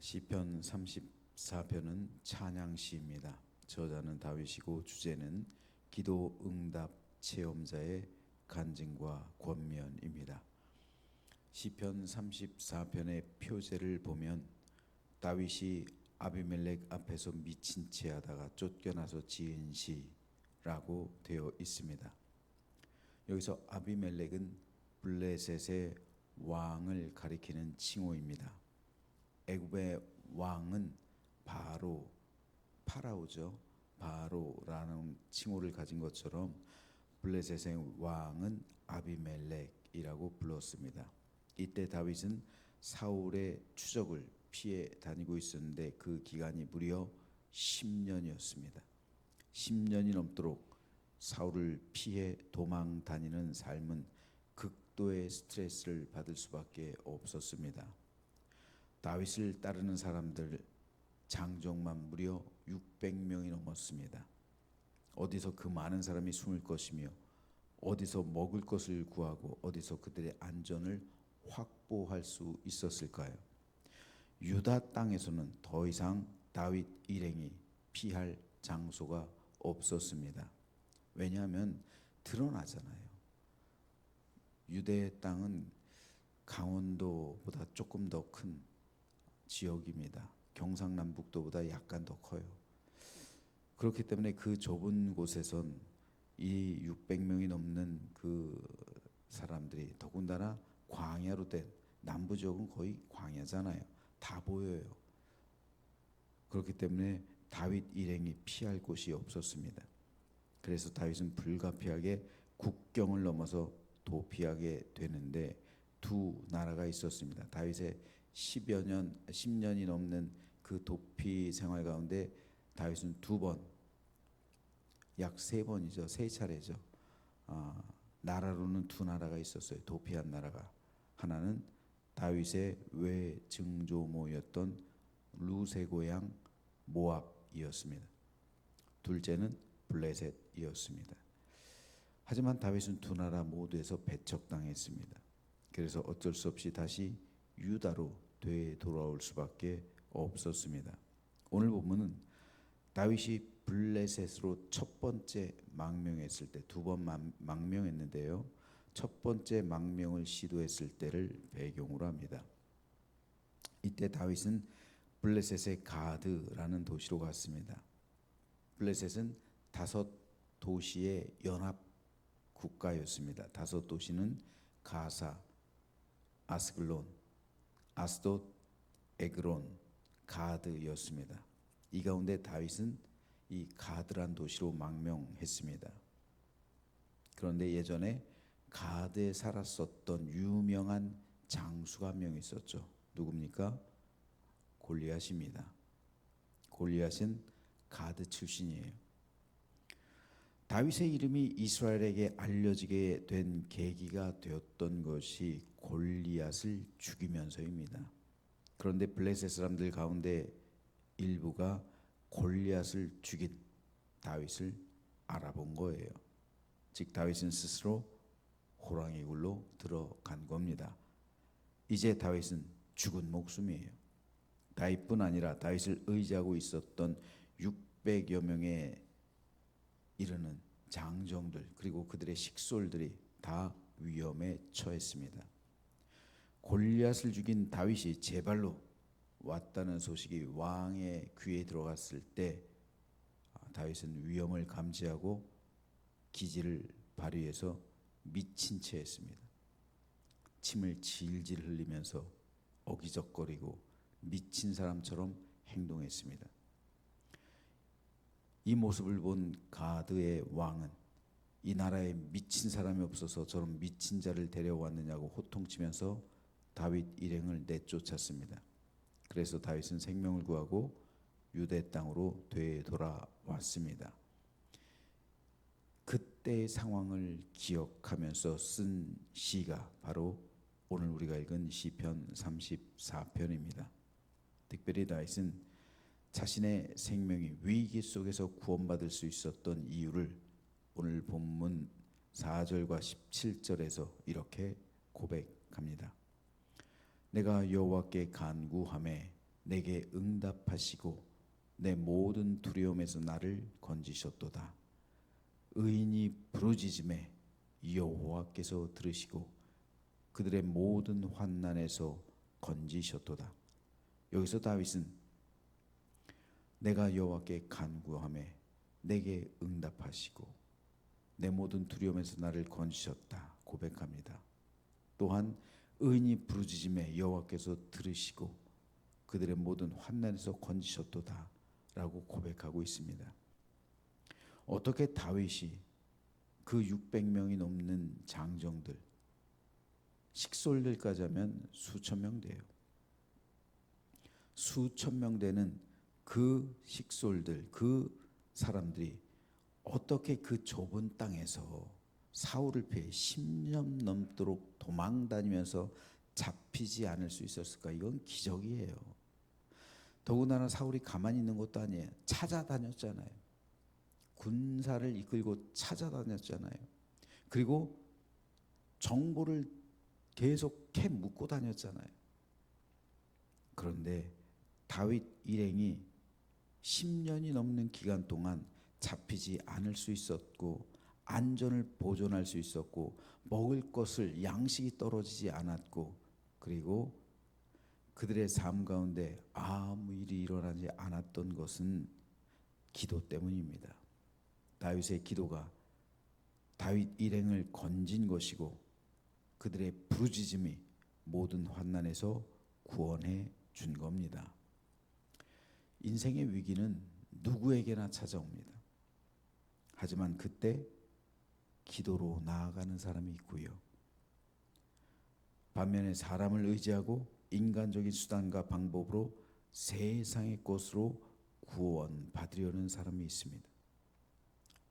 시편 34편은 찬양시입니다. 저자는 다윗이고 주제는 기도 응답 체험자의 간증과 권면입니다. 시편 34편의 표제를 보면 다윗이 아비멜렉 앞에서 미친 채 하다가 쫓겨나서 지은 시라고 되어 있습니다. 여기서 아비멜렉은 블레셋의 왕을 가리키는 칭호입니다. 애굽의 왕은 파라오죠. 바로라는 칭호를 가진 것처럼 블레셋의 왕은 아비멜렉이라고 불렀습니다. 이때 다윗은 사울의 추적을 피해 다니고 있었는데 그 기간이 무려 10년이었습니다. 10년이 넘도록 사울을 피해 도망 다니는 삶은 극도의 스트레스를 받을 수밖에 없었습니다. 다윗을 따르는 사람들 장정만 무려 600명이 넘었습니다. 어디서 그 많은 사람이 숨을 것이며 어디서 먹을 것을 구하고 어디서 그들의 안전을 확보할 수 있었을까요? 유다 땅에서는 더 이상 다윗 일행이 피할 장소가 없었습니다. 왜냐하면 드러나잖아요. 유대의 땅은 강원도보다 조금 더 큰 지역입니다. 경상남북도보다 약간 더 커요. 그렇기 때문에 그 좁은 곳에선 이 600명이 넘는 그 사람들이 더군다나 광야로 된 남부 지역은 거의 광야잖아요. 다 보여요. 그렇기 때문에 다윗 일행이 피할 곳이 없었습니다. 그래서 다윗은 불가피하게 국경을 넘어서 도피하게 되는데 두 나라가 있었습니다. 다윗의 10년이 넘는 그 도피 생활 가운데 다윗은 약 3번이죠. 3차례죠. 나라로는 두 나라가 있었어요. 도피한 나라가. 하나는 다윗의 외증조모였던 루세 고향 모압이었습니다. 둘째는 블레셋이었습니다. 하지만 다윗은 두 나라 모두에서 배척당했습니다. 그래서 어쩔 수 없이 다시 유다로 되돌아올 수밖에 없었습니다. 오늘 본문은 다윗이 블레셋으로 첫 번째 망명했을 때, 두 번 망명했는데요. 첫 번째 망명을 시도했을 때를 배경으로 합니다. 이때 다윗은 블레셋의 가드라는 도시로 갔습니다. 블레셋은 5도시의 연합 국가였습니다. 5도시는 가사, 아스글론, 아스돗, 에그론, 가드였습니다. 이 가운데 다윗은 이 가드란 도시로 망명했습니다. 그런데 예전에 가드에 살았었던 유명한 장수가 한 명 있었죠. 누굽니까? 골리앗입니다. 골리앗은 가드 출신이에요. 다윗의 이름이 이스라엘에게 알려지게 된 계기가 되었던 것이 골리앗을 죽이면서입니다. 그런데 블레셋 사람들 가운데 일부가 골리앗을 죽인 다윗을 알아본 거예요. 즉 다윗은 스스로 호랑이 굴로 들어간 겁니다. 이제 다윗은 죽은 목숨이에요. 다윗뿐 아니라 다윗을 의지하고 있었던 600여 명의 이르는 장정들 그리고 그들의 식솔들이 다 위험에 처했습니다. 골리앗을 죽인 다윗이 제 발로 왔다는 소식이 왕의 귀에 들어갔을 때 다윗은 위험을 감지하고 기지를 발휘해서 미친 채 했습니다. 침을 질질 흘리면서 어기적거리고 미친 사람처럼 행동했습니다. 이 모습을 본 가드의 왕은 이 나라에 미친 사람이 없어서 저런 미친 자를 데려왔느냐고 호통치면서 다윗 일행을 내쫓았습니다. 그래서 다윗은 생명을 구하고 유대 땅으로 되돌아왔습니다. 그때의 상황을 기억하면서 쓴 시가 바로 오늘 우리가 읽은 시편 34편입니다. 특별히 다윗은 자신의 생명이 위기 속에서 구원받을 수 있었던 이유를 오늘 본문 4절과 17절에서 이렇게 고백합니다. 내가 여호와께 간구하매 내게 응답하시고 내 모든 두려움에서 나를 건지셨도다. 의인이 부르짖음에 여호와께서 들으시고 그들의 모든 환난에서 건지셨도다. 여기서 다윗은 내가 여호와께 간구하매 내게 응답하시고 내 모든 두려움에서 나를 건지셨다 고백합니다. 또한 의인이 부르짖음에 여호와께서 들으시고 그들의 모든 환난에서 건지셨도다 라고 고백하고 있습니다. 어떻게 다윗이 그 600명이 넘는 장정들, 식솔들까지 하면 수천 명 돼요. 수천 명 되는 그 식솔들, 그 사람들이 어떻게 그 좁은 땅에서 사울을 피해 10년 넘도록 도망다니면서 잡히지 않을 수 있었을까? 이건 기적이에요. 더군다나 사울이 가만히 있는 것도 아니에요. 찾아다녔잖아요. 군사를 이끌고 찾아다녔잖아요. 그리고 정보를 계속 캐 묻고 다녔잖아요. 그런데 다윗 일행이 10년이 넘는 기간 동안 잡히지 않을 수 있었고 안전을 보존할 수 있었고 먹을 것을 양식이 떨어지지 않았고 그리고 그들의 삶 가운데 아무 일이 일어나지 않았던 것은 기도 때문입니다. 다윗의 기도가 다윗 일행을 건진 것이고 그들의 부르짖음이 모든 환난에서 구원해 준 겁니다. 인생의 위기는 누구에게나 찾아옵니다. 하지만 그때 기도로 나아가는 사람이 있고요. 반면에 사람을 의지하고 인간적인 수단과 방법으로 세상의 것으로 구원받으려는 사람이 있습니다.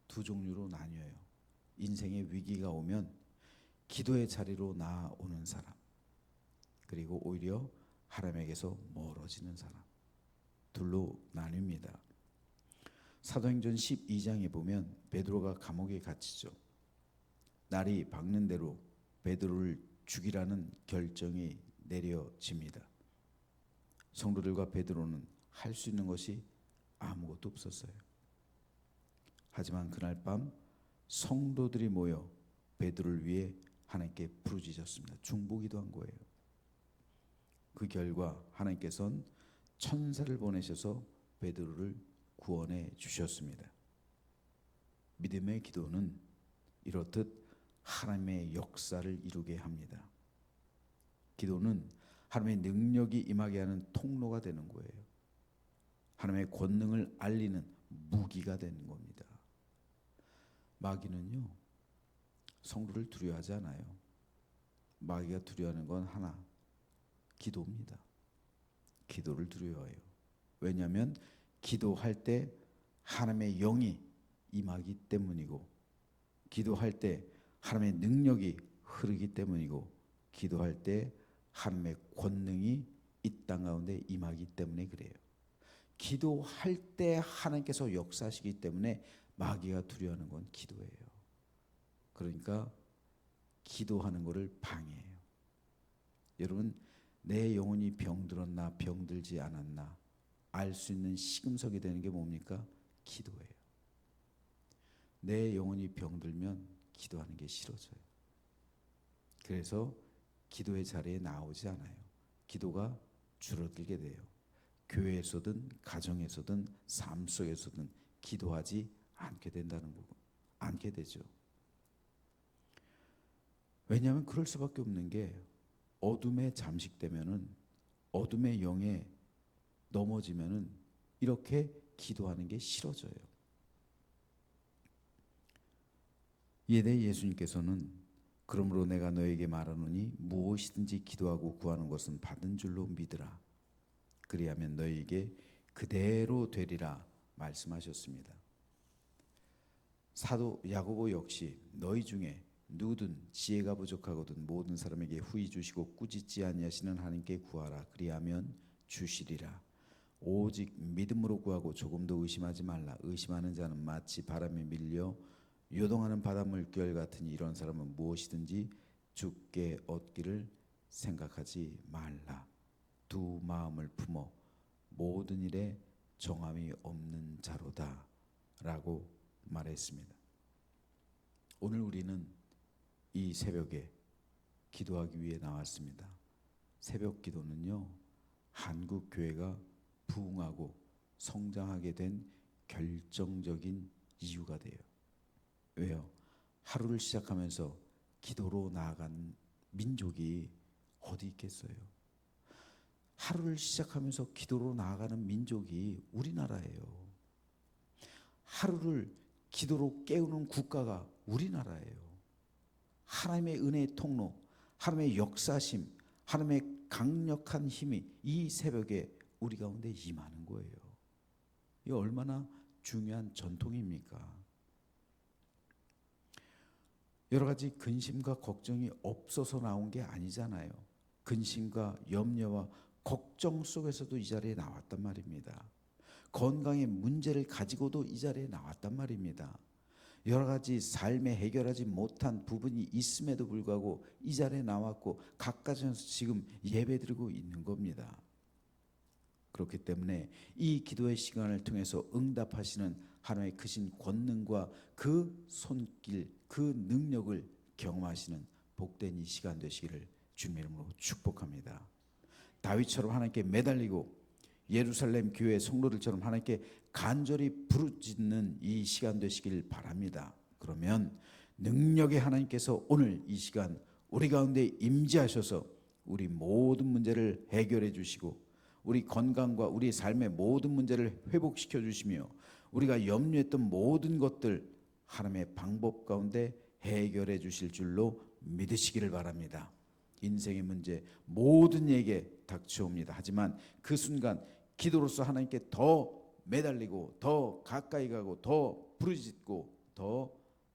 두 종류로 나뉘어요. 인생의 위기가 오면 기도의 자리로 나아오는 사람, 그리고 오히려 하나님에게서 멀어지는 사람, 둘로 나뉩니다. 사도행전 12장에 보면 베드로가 감옥에 갇히죠. 날이 밝는 대로 베드로를 죽이라는 결정이 내려집니다. 성도들과 베드로는 할 수 있는 것이 아무것도 없었어요. 하지만 그날 밤 성도들이 모여 베드로를 위해 하나님께 부르짖었습니다. 중보기도한 거예요. 그 결과 하나님께서는 천사를 보내셔서 베드로를 구원해 주셨습니다. 믿음의 기도는 이렇듯 하나님의 역사를 이루게 합니다. 기도는 하나님의 능력이 임하게 하는 통로가 되는 거예요. 하나님의 권능을 알리는 무기가 되는 겁니다. 마귀는요, 성도를 두려워하지 않아요. 마귀가 두려워하는 건 하나, 기도입니다. 기도를 두려워해요. 왜냐하면 기도할 때 하나님의 영이 임하기 때문이고, 기도할 때 하나님의 능력이 흐르기 때문이고, 기도할 때 하나님의 권능이 이 땅 가운데 임하기 때문에 그래요. 기도할 때 하나님께서 역사하시기 때문에 마귀가 두려워하는 건 기도예요. 그러니까 기도하는 것을 방해해요. 여러분, 내 영혼이 병들었나 병들지 않았나 알 수 있는 시금석이 되는 게 뭡니까? 기도예요. 내 영혼이 병들면 기도하는 게 싫어져요. 그래서 기도의 자리에 나오지 않아요. 기도가 줄어들게 돼요. 교회에서든 가정에서든 삶 속에서든 기도하지 않게 된다는 거고, 않게 되죠. 왜냐하면 그럴 수밖에 없는 게 어둠에 잠식되면은, 어둠의 영에 넘어지면은 이렇게 기도하는 게 싫어져요. 이에 대해 예수님께서는 그러므로 내가 너에게 말하노니 무엇이든지 기도하고 구하는 것은 받은 줄로 믿으라. 그리하면 너에게 그대로 되리라 말씀하셨습니다. 사도 야고보 역시 너희 중에 누구든 지혜가 부족하거든 모든 사람에게 후히 주시고 꾸짖지 아니하시는 하나님께 구하라. 그리하면 주시리라. 오직 믿음으로 구하고 조금도 의심하지 말라. 의심하는 자는 마치 바람에 밀려 요동하는 바닷물결 같으니 이런 사람은 무엇이든지 주께 얻기를 생각하지 말라. 두 마음을 품어 모든 일에 정함이 없는 자로다 라고 말했습니다. 오늘 우리는 이 새벽에 기도하기 위해 나왔습니다. 새벽 기도는요, 한국 교회가 부흥하고 성장하게 된 결정적인 이유가 돼요. 왜요? 하루를 시작하면서 기도로 나아간 민족이 어디 있겠어요? 하루를 시작하면서 기도로 나아가는 민족이 우리나라예요. 하루를 기도로 깨우는 국가가 우리나라예요. 하나님의 은혜의 통로, 하나님의 역사심, 하나님의 강력한 힘이 이 새벽에 우리 가운데 임하는 거예요. 이 얼마나 중요한 전통입니까? 여러 가지 근심과 걱정이 없어서 나온 게 아니잖아요. 근심과 염려와 걱정 속에서도 이 자리에 나왔단 말입니다. 건강의 문제를 가지고도 이 자리에 나왔단 말입니다. 여러 가지 삶에 해결하지 못한 부분이 있음에도 불구하고 이 자리에 나왔고 각가정에서 지금 예배드리고 있는 겁니다. 그렇기 때문에 이 기도의 시간을 통해서 응답하시는 하나님의 크신 권능과 그 손길, 그 능력을 경험하시는 복된 이 시간 되시기를 주님의 이름으로 축복합니다. 다윗처럼 하나님께 매달리고 예루살렘 교회 성도들처럼 하나님께 간절히 부르짖는 이 시간 되시길 바랍니다. 그러면 능력의 하나님께서 오늘 이 시간 우리 가운데 임재하셔서 우리 모든 문제를 해결해 주시고 우리 건강과 우리 삶의 모든 문제를 회복시켜 주시며 우리가 염려했던 모든 것들 하나님의 방법 가운데 해결해 주실 줄로 믿으시기를 바랍니다. 인생의 문제 모든 얘기에 닥쳐옵니다. 하지만 그 순간 기도로서 하나님께 더 매달리고 더 가까이 가고 더 부르짖고 더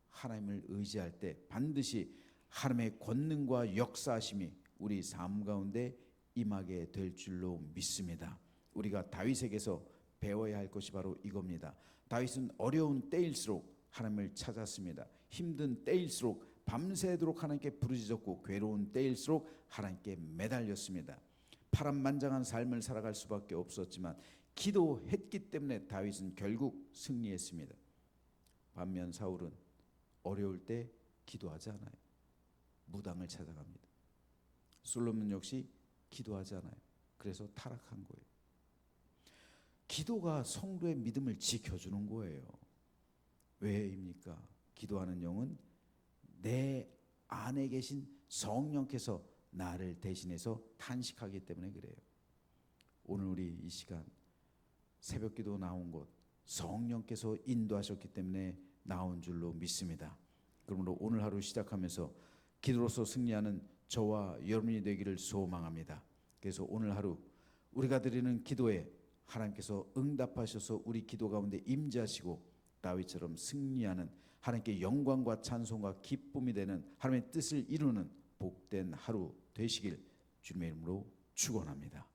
하나님을 의지할 때 반드시 하나님의 권능과 역사하심이 우리 삶 가운데 임하게 될 줄로 믿습니다. 우리가 다윗에게서 배워야 할 것이 바로 이겁니다. 다윗은 어려운 때일수록 하나님을 찾았습니다. 힘든 때일수록 밤새도록 하나님께 부르짖었고 괴로운 때일수록 하나님께 매달렸습니다. 파란만장한 삶을 살아갈 수밖에 없었지만 기도했기 때문에 다윗은 결국 승리했습니다. 반면 사울은 어려울 때 기도하지 않아요. 무당을 찾아갑니다. 솔로몬 역시 기도하지 않아요. 그래서 타락한 거예요. 기도가 성도의 믿음을 지켜주는 거예요. 왜입니까? 기도하는 영은 내 안에 계신 성령께서 나를 대신해서 탄식하기 때문에 그래요. 오늘 우리 이 시간 새벽기도 나온 곳 성령께서 인도하셨기 때문에 나온 줄로 믿습니다. 그러므로 오늘 하루 시작하면서 기도로서 승리하는 저와 여러분이 되기를 소망합니다. 그래서 오늘 하루 우리가 드리는 기도에 하나님께서 응답하셔서 우리 기도 가운데 임재하시고 다윗처럼 승리하는 하나님께 영광과 찬송과 기쁨이 되는 하나님의 뜻을 이루는 복된 하루 되시길 주님의 이름으로 축원합니다.